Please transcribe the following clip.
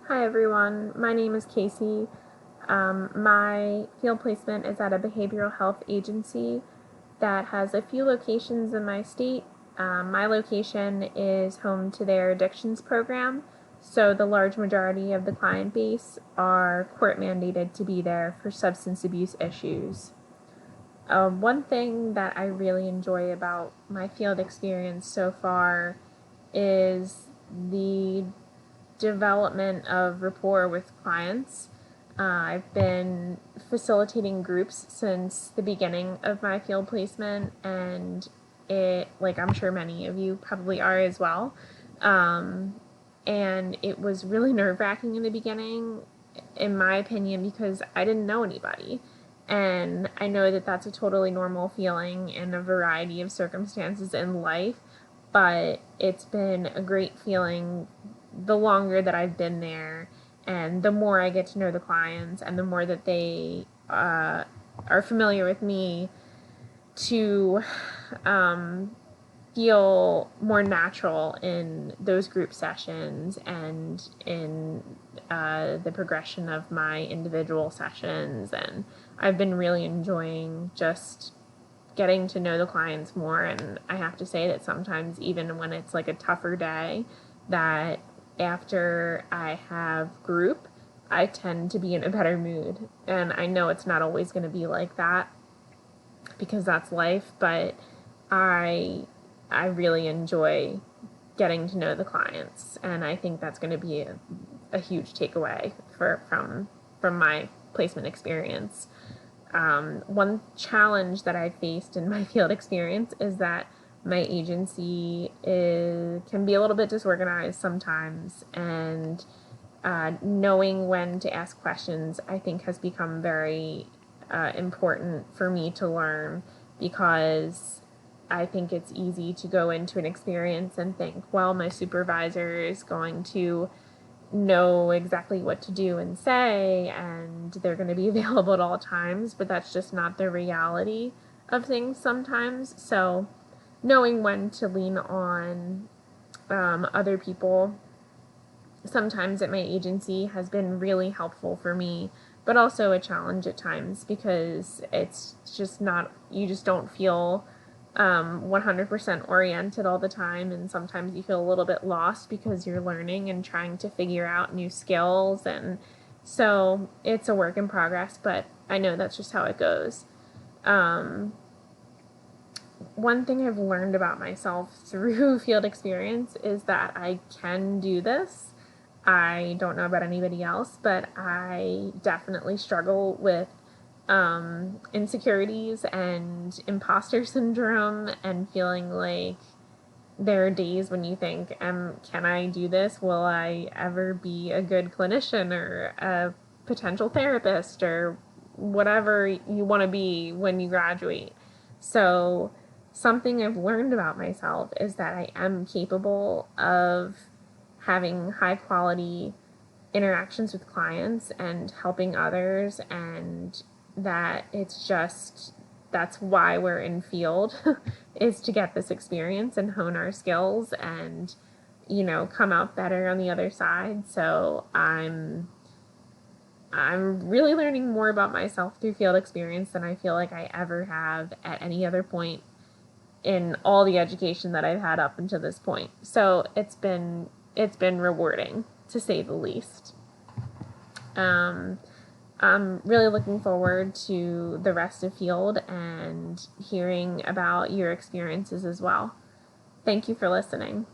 Hi everyone, my name is Casey. My field placement is at a behavioral health agency that has a few locations in my state. My location is home to their addictions program, so the large majority of the client base are court mandated to be there for substance abuse issues. One thing that I really enjoy about my field experience so far is the development of rapport with clients. I've been facilitating groups since the beginning of my field placement, and like I'm sure many of you probably are as well. Um, and it was really nerve wracking in the beginning, in my opinion, because I didn't know anybody. And I know that that's a totally normal feeling in a variety of circumstances in life, but it's been a great feeling the longer that I've been there, and the more I get to know the clients, and the more that they are familiar with me, to um, feel more natural in those group sessions and in the progression of my individual sessions. And I've been really enjoying just getting to know the clients more. And I have to say that sometimes, even when it's like a tougher day, that after I have group, I tend to be in a better mood. And I know it's not always going to be like that because that's life, but I I really enjoy getting to know the clients, and I think that's going to be a huge takeaway from my placement experience. One challenge that I faced in my field experience is that my agency can be a little bit disorganized sometimes, and knowing when to ask questions, I think, has become very important for me to learn, because I think it's easy to go into an experience and think, well, my supervisor is going to know exactly what to do and say, and they're going to be available at all times, but that's just not the reality of things sometimes. So, knowing when to lean on other people sometimes at my agency has been really helpful for me, but also a challenge at times, because it's just not, you just don't feel 100% oriented all the time, and sometimes you feel a little bit lost because you're learning and trying to figure out new skills. And so it's a work in progress, but I know that's just how it goes. Um, One thing I've learned about myself through field experience is that I can do this. I don't know about anybody else, but I definitely struggle with insecurities and imposter syndrome, and feeling like there are days when you think, can I do this? Will I ever be a good clinician or a potential therapist or whatever you want to be when you graduate? So, something I've learned about myself is that I am capable of having high quality interactions with clients and helping others, and that it's just, that's why we're in field is to get this experience and hone our skills and come out better on the other side. So I'm really learning more about myself through field experience than I feel like I ever have at any other point in all the education that I've had up until this point. So it's been rewarding, to say the least. Um, I'm really looking forward to the rest of field and hearing about your experiences as well. Thank you for listening.